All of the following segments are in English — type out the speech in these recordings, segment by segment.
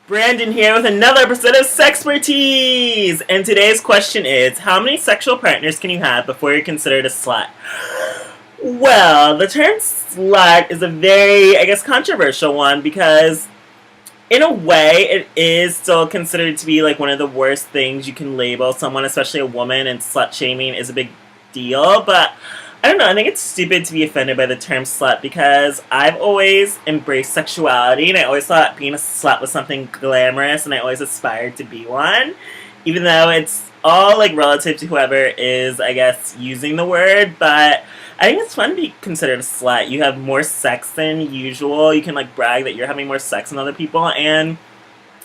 Brandon here with another episode of SexxxPerTease! And today's question is, how many sexual partners can you have before you're considered a slut? Well, the term slut is a very, controversial one because in a way it is still considered to be like one of the worst things you can label someone, especially a woman, and slut shaming is a big deal, but I don't know, I think it's stupid to be offended by the term slut because I've always embraced sexuality and I always thought being a slut was something glamorous and I always aspired to be one, even though it's all like relative to whoever is, using the word, but I think it's fun to be considered a slut. You have more sex than usual, you can like brag that you're having more sex than other people, and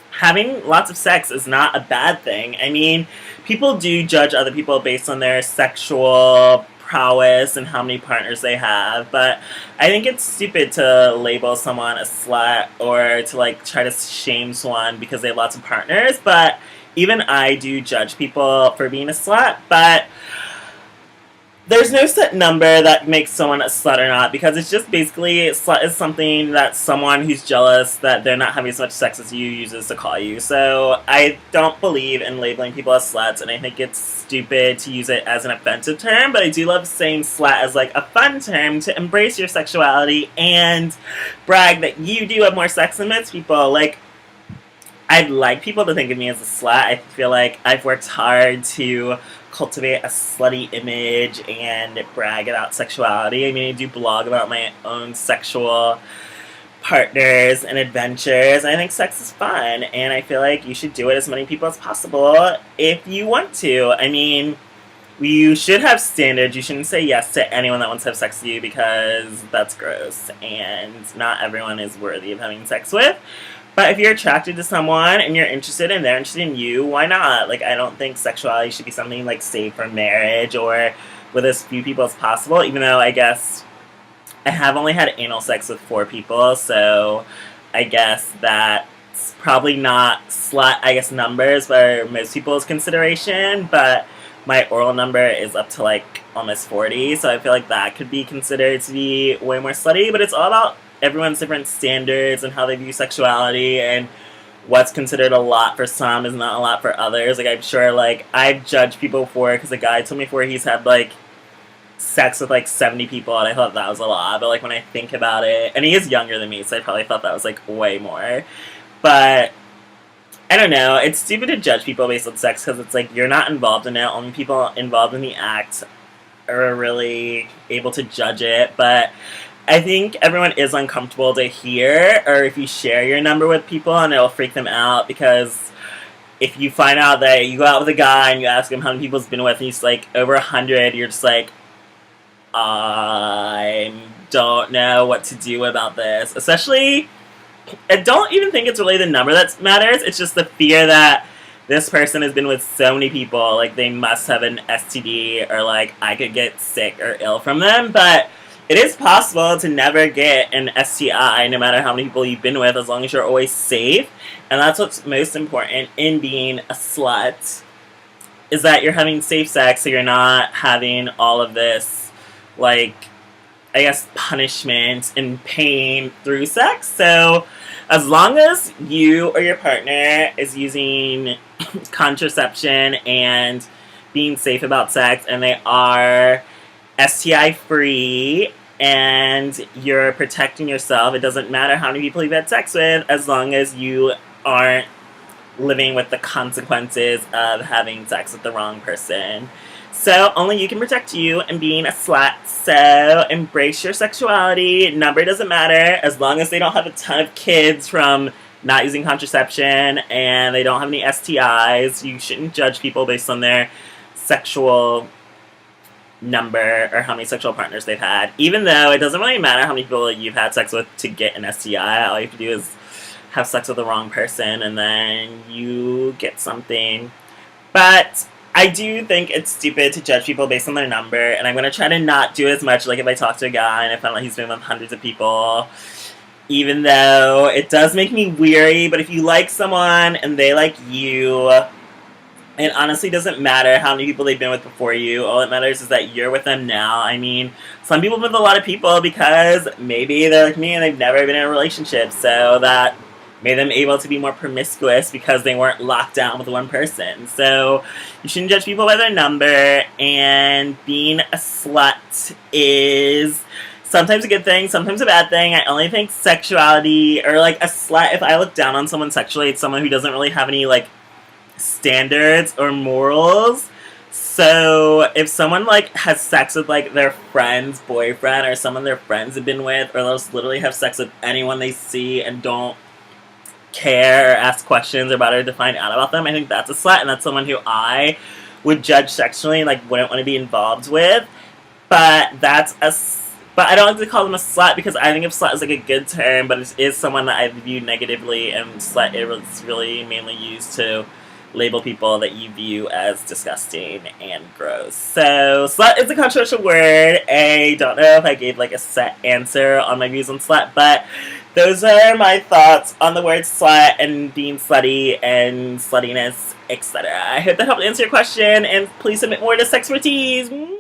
having lots of sex is not a bad thing. I mean, people do judge other people based on their sexual prowess and how many partners they have, but I think it's stupid to label someone a slut or to like try to shame someone because they have lots of partners. But even I do judge people for being a slut, but there's no set number that makes someone a slut or not, because it's just basically, slut is something that someone who's jealous that they're not having as much sex as you uses to call you. So I don't believe in labeling people as sluts, and I think it's stupid to use it as an offensive term, but I do love saying slut as like a fun term to embrace your sexuality and brag that you do have more sex than most people. Like, I'd like people to think of me as a slut. I feel like I've worked hard to cultivate a slutty image and brag about sexuality. I mean, I do blog about my own sexual partners and adventures. I think sex is fun, and I feel like you should do it as many people as possible if you want to. I mean, you should have standards. You shouldn't say yes to anyone that wants to have sex with you because that's gross, and not everyone is worthy of having sex with. But if you're attracted to someone and you're interested and they're interested in you, why not? Like, I don't think sexuality should be something like saved for marriage or with as few people as possible, even though I guess I have only had anal sex with 4 people, so I guess that's probably not slut, numbers for most people's consideration, but my oral number is up to like almost 40, so I feel like that could be considered to be way more slutty, but it's all about everyone's different standards and how they view sexuality, and what's considered a lot for some is not a lot for others. Like, I'm sure, like, I've judged people before because a guy told me before he's had, like, sex with, like, 70 people, and I thought that was a lot, but, like, when I think about it, and he is younger than me, so I probably thought that was, like, way more, but I don't know, it's stupid to judge people based on sex because it's, like, you're not involved in it, only people involved in the act are really able to judge it, but I think everyone is uncomfortable to hear, or if you share your number with people, and it'll freak them out, because if you find out that you go out with a guy and you ask him how many people he's been with and he's like over 100, you're just like, I don't know what to do about this. Especially, I don't even think it's really the number that matters, it's just the fear that this person has been with so many people, like they must have an STD, or like I could get sick or ill from them, but it is possible to never get an STI no matter how many people you've been with, as long as you're always safe. And that's what's most important in being a slut, is that you're having safe sex, so you're not having all of this, like, punishment and pain through sex. So as long as you or your partner is using contraception and being safe about sex, and they are STI free, and you're protecting yourself, it doesn't matter how many people you've had sex with, as long as you aren't living with the consequences of having sex with the wrong person. So only you can protect you and being a slut, so embrace your sexuality. Number doesn't matter, as long as they don't have a ton of kids from not using contraception and they don't have any STIs. You shouldn't judge people based on their sexual number or how many sexual partners they've had, even though it doesn't really matter how many people you've had sex with to get an STI. All you have to do is have sex with the wrong person and then you get something. But I do think it's stupid to judge people based on their number, and I'm going to try to not do as much. Like, if I talk to a guy and I find out he's been with hundreds of people, even though it does make me weary, but if you like someone and they like you, it honestly doesn't matter how many people they've been with before you. All that matters is that you're with them now. I mean, some people with a lot of people because maybe they're like me and they've never been in a relationship, so that made them able to be more promiscuous because they weren't locked down with one person. So you shouldn't judge people by their number, and being a slut is sometimes a good thing, sometimes a bad thing. I only think sexuality, or like a slut, if I look down on someone sexually, it's someone who doesn't really have any like standards or morals. So if someone like has sex with like their friend's boyfriend or someone their friends have been with, or they'll just literally have sex with anyone they see and don't care or ask questions or bother to find out about them, I think that's a slut, and that's someone who I would judge sexually and like wouldn't want to be involved with. But but I don't like to call them a slut, because I think if slut is like a good term, but it is someone that I view negatively, and slut is really mainly used to label people that you view as disgusting and gross. So slut is a controversial word. I don't know if I gave like a set answer on my views on slut, but those are my thoughts on the word slut and being slutty and sluttiness, etc. I hope that helped answer your question, and please submit more to SexxxPerTease.